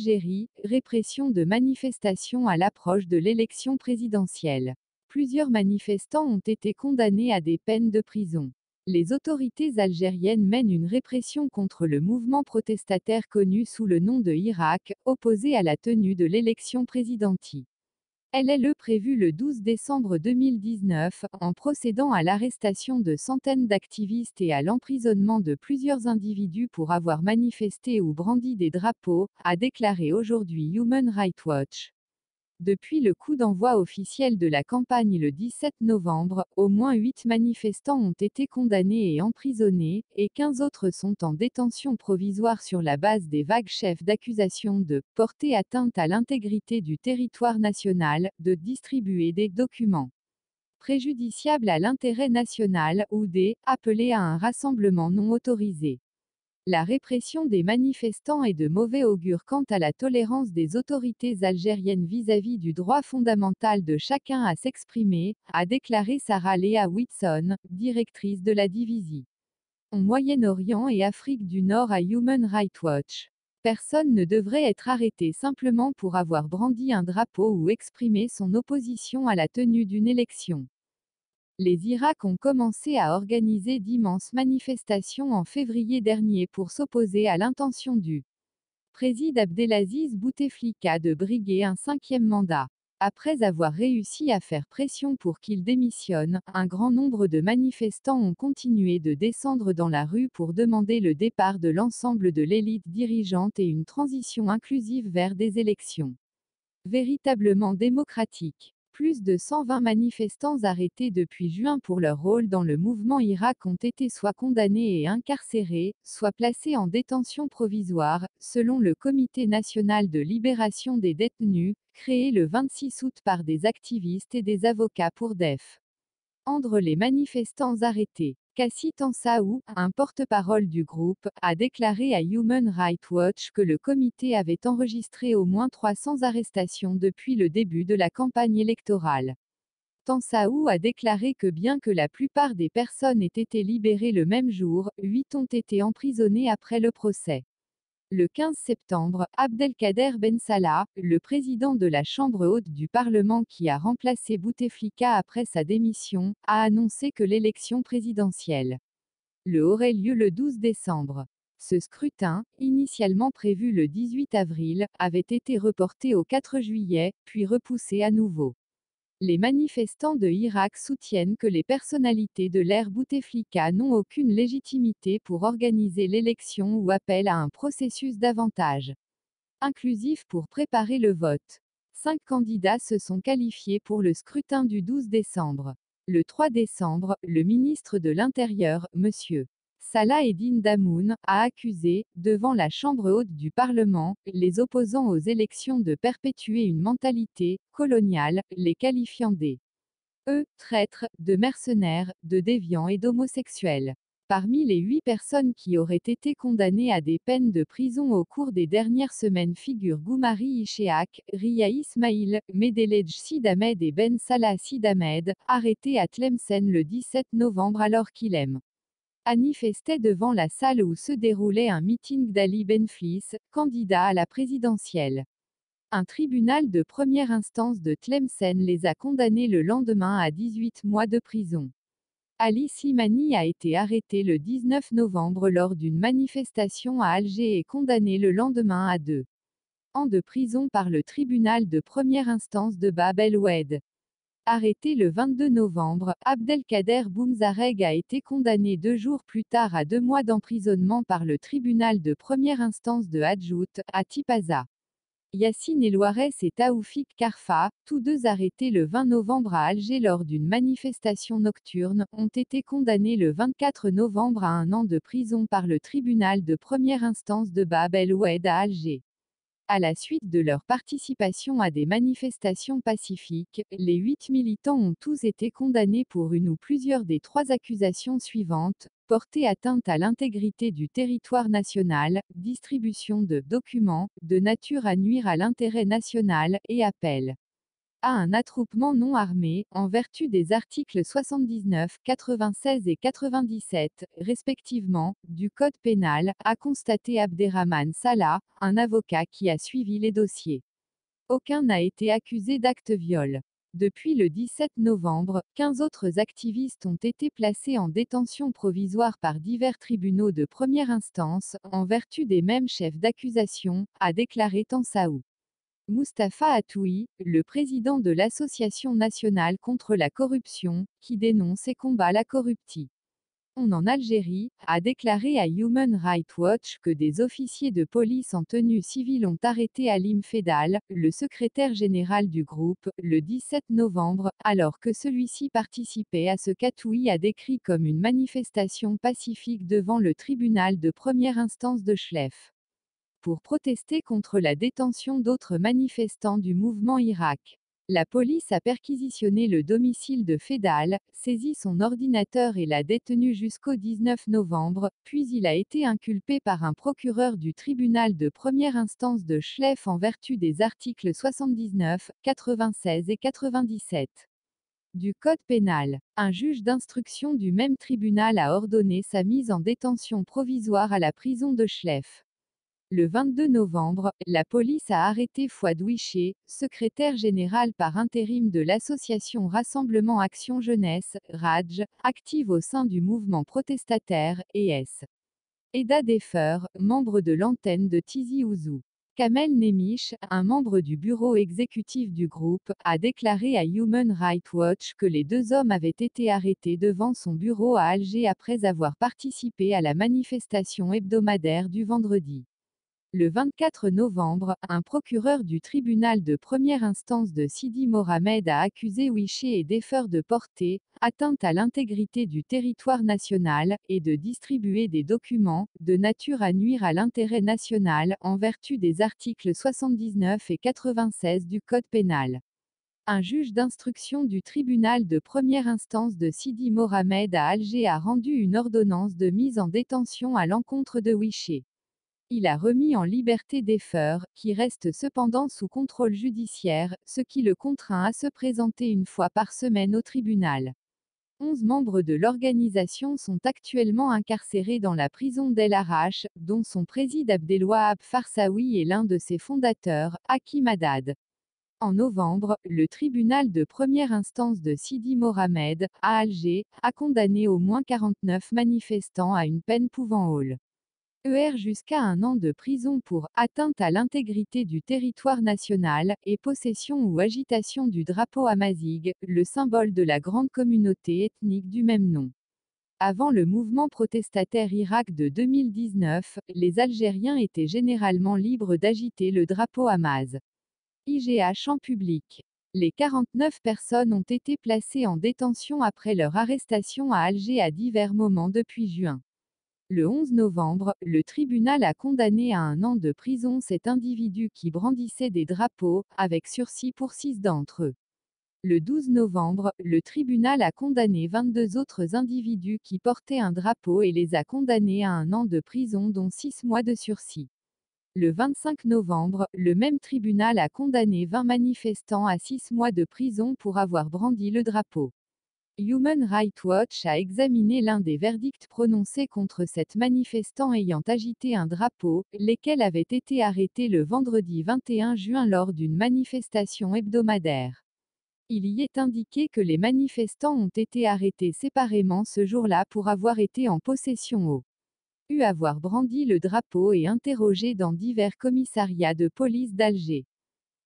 Algérie, répression de manifestations à l'approche de l'élection présidentielle. Plusieurs manifestants ont été condamnés à des peines de prison. Les autorités algériennes mènent une répression contre le mouvement protestataire connu sous le nom de Hirak, opposé à la tenue de l'élection présidentielle. Elle est prévue le 12 décembre 2019, en procédant à l'arrestation de centaines d'activistes et à l'emprisonnement de plusieurs individus pour avoir manifesté ou brandi des drapeaux, a déclaré aujourd'hui Human Rights Watch. Depuis le coup d'envoi officiel de la campagne le 17 novembre, au moins 8 manifestants ont été condamnés et emprisonnés, et 15 autres sont en détention provisoire sur la base des vagues chefs d'accusation de porter atteinte à l'intégrité du territoire national, de distribuer des documents préjudiciables à l'intérêt national ou appelés à un rassemblement non autorisé. La répression des manifestants est de mauvais augure quant à la tolérance des autorités algériennes vis-à-vis du droit fondamental de chacun à s'exprimer, a déclaré Sarah Léa Whitson, directrice de la division au Moyen-Orient et Afrique du Nord à Human Rights Watch. Personne ne devrait être arrêté simplement pour avoir brandi un drapeau ou exprimé son opposition à la tenue d'une élection. Les Irak ont commencé à organiser d'immenses manifestations en février dernier pour s'opposer à l'intention du président Abdelaziz Bouteflika de briguer un 5e mandat. Après avoir réussi à faire pression pour qu'il démissionne, un grand nombre de manifestants ont continué de descendre dans la rue pour demander le départ de l'ensemble de l'élite dirigeante et une transition inclusive vers des élections véritablement démocratiques. Plus de 120 manifestants arrêtés depuis juin pour leur rôle dans le mouvement Irak ont été soit condamnés et incarcérés, soit placés en détention provisoire, selon le Comité national de libération des détenus, créé le 26 août par des activistes et des avocats pour défendre les manifestants arrêtés. Kassi Tansaou, un porte-parole du groupe, a déclaré à Human Rights Watch que le comité avait enregistré au moins 300 arrestations depuis le début de la campagne électorale. Tansaou a déclaré que bien que la plupart des personnes aient été libérées le même jour, 8 ont été emprisonnées après le procès. Le 15 septembre, Abdelkader Ben Salah, le président de la Chambre haute du Parlement qui a remplacé Bouteflika après sa démission, a annoncé que l'élection présidentielle aurait lieu le 12 décembre. Ce scrutin, initialement prévu le 18 avril, avait été reporté au 4 juillet, puis repoussé à nouveau. Les manifestants de Irak soutiennent que les personnalités de l'ère Bouteflika n'ont aucune légitimité pour organiser l'élection ou appellent à un processus davantage inclusif pour préparer le vote. 5 candidats se sont qualifiés pour le scrutin du 12 décembre. Le 3 décembre, le ministre de l'Intérieur, M. Salah Eddine Damoun, a accusé, devant la Chambre haute du Parlement, les opposants aux élections de perpétuer une mentalité coloniale, les qualifiant traîtres, de mercenaires, de déviants et d'homosexuels. Parmi les 8 personnes qui auraient été condamnées à des peines de prison au cours des dernières semaines figurent Goumari Ishéak, Ria Ismail, Medelej Sid Ahmed et Ben Salah Sid Ahmed, arrêtés à Tlemcen le 17 novembre alors qu'il manifestait devant la salle où se déroulait un meeting d'Ali Benflis, candidat à la présidentielle. Un tribunal de première instance de Tlemcen les a condamnés le lendemain à 18 mois de prison. Ali Slimani a été arrêté le 19 novembre lors d'une manifestation à Alger et condamné le lendemain à 2 ans de prison par le tribunal de première instance de Bab el-Oued. Arrêté le 22 novembre, Abdelkader Boumzareg a été condamné 2 jours plus tard à 2 mois d'emprisonnement par le tribunal de première instance de Hadjout, à Tipaza. Yassine Elouarès et Taoufik Karfa, tous deux arrêtés le 20 novembre à Alger lors d'une manifestation nocturne, ont été condamnés le 24 novembre à 1 an de prison par le tribunal de première instance de Bab el-Oued à Alger. À la suite de leur participation à des manifestations pacifiques, les 8 militants ont tous été condamnés pour une ou plusieurs des 3 accusations suivantes: porter atteinte à l'intégrité du territoire national, distribution de documents, de nature à nuire à l'intérêt national, et appel à un attroupement non armé, en vertu des articles 79, 96 et 97, respectivement, du Code pénal, a constaté Abderrahmane Salah, un avocat qui a suivi les dossiers. Aucun n'a été accusé d'acte viol. Depuis le 17 novembre, 15 autres activistes ont été placés en détention provisoire par divers tribunaux de première instance, en vertu des mêmes chefs d'accusation, a déclaré Tansaou. Mustapha Atoui, le président de l'Association nationale contre la corruption, qui dénonce et combat la corruptie en Algérie, a déclaré à Human Rights Watch que des officiers de police en tenue civile ont arrêté Halim Fedal, le secrétaire général du groupe, le 17 novembre, alors que celui-ci participait à ce qu'Atoui a décrit comme une manifestation pacifique devant le tribunal de première instance de Chlef, pour protester contre la détention d'autres manifestants du mouvement Irak. La police a perquisitionné le domicile de Fedal, saisi son ordinateur et l'a détenu jusqu'au 19 novembre, puis il a été inculpé par un procureur du tribunal de première instance de Chlef en vertu des articles 79, 96 et 97 du Code pénal. Un juge d'instruction du même tribunal a ordonné sa mise en détention provisoire à la prison de Chlef. Le 22 novembre, la police a arrêté Fouad Ouiché, secrétaire général par intérim de l'association Rassemblement Action Jeunesse, RADJ, active au sein du mouvement protestataire, et S. Eda Defer, membre de l'antenne de Tizi Ouzou. Kamel Nemiche, un membre du bureau exécutif du groupe, a déclaré à Human Rights Watch que les deux hommes avaient été arrêtés devant son bureau à Alger après avoir participé à la manifestation hebdomadaire du vendredi. Le 24 novembre, un procureur du tribunal de première instance de Sidi Mohamed a accusé Ouiché et Defer de porter atteinte à l'intégrité du territoire national et de distribuer des documents de nature à nuire à l'intérêt national en vertu des articles 79 et 96 du Code pénal. Un juge d'instruction du tribunal de première instance de Sidi Mohamed à Alger a rendu une ordonnance de mise en détention à l'encontre de Ouiché. Il a remis en liberté Defer, qui reste cependant sous contrôle judiciaire, ce qui le contraint à se présenter une fois par semaine au tribunal. 11 membres de l'organisation sont actuellement incarcérés dans la prison d'El Arach, dont son président Abdelwahab Farsaoui est l'un de ses fondateurs, Hakim Haddad. En novembre, le tribunal de première instance de Sidi Mohamed, à Alger, a condamné au moins 49 manifestants à une peine pouvant jusqu'à 1 an de prison pour atteinte à l'intégrité du territoire national et possession ou agitation du drapeau amazigh, le symbole de la grande communauté ethnique du même nom. Avant le mouvement protestataire Irak de 2019, les Algériens étaient généralement libres d'agiter le drapeau Amaz. IGH en public. Les 49 personnes ont été placées en détention après leur arrestation à Alger à divers moments depuis juin. Le 11 novembre, le tribunal a condamné à 1 an de prison cet individu qui brandissait des drapeaux, avec sursis pour 6 d'entre eux. Le 12 novembre, le tribunal a condamné 22 autres individus qui portaient un drapeau et les a condamnés à 1 an de prison dont 6 mois de sursis. Le 25 novembre, le même tribunal a condamné 20 manifestants à 6 mois de prison pour avoir brandi le drapeau. Human Rights Watch a examiné l'un des verdicts prononcés contre 7 manifestants ayant agité un drapeau, lesquels avaient été arrêtés le vendredi 21 juin lors d'une manifestation hebdomadaire. Il y est indiqué que les manifestants ont été arrêtés séparément ce jour-là pour avoir été en possession avoir brandi le drapeau et interrogés dans divers commissariats de police d'Alger.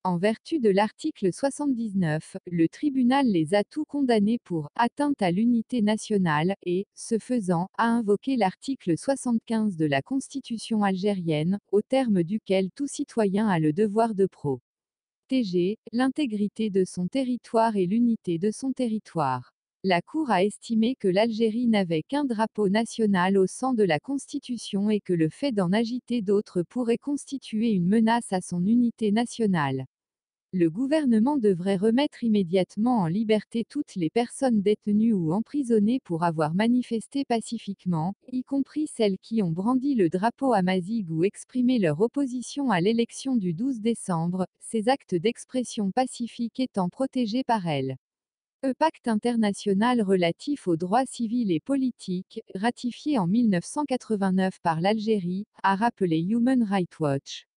En vertu de l'article 79, le tribunal les a tous condamnés pour atteinte à l'unité nationale et, ce faisant, a invoqué l'article 75 de la Constitution algérienne, au terme duquel tout citoyen a le devoir de protéger l'intégrité de son territoire et l'unité de son territoire. La Cour a estimé que l'Algérie n'avait qu'un drapeau national au sein de la Constitution et que le fait d'en agiter d'autres pourrait constituer une menace à son unité nationale. Le gouvernement devrait remettre immédiatement en liberté toutes les personnes détenues ou emprisonnées pour avoir manifesté pacifiquement, y compris celles qui ont brandi le drapeau amazigh ou exprimé leur opposition à l'élection du 12 décembre, ces actes d'expression pacifique étant protégés par elle. Pacte international relatif aux droits civils et politiques, ratifié en 1989 par l'Algérie, a rappelé Human Rights Watch.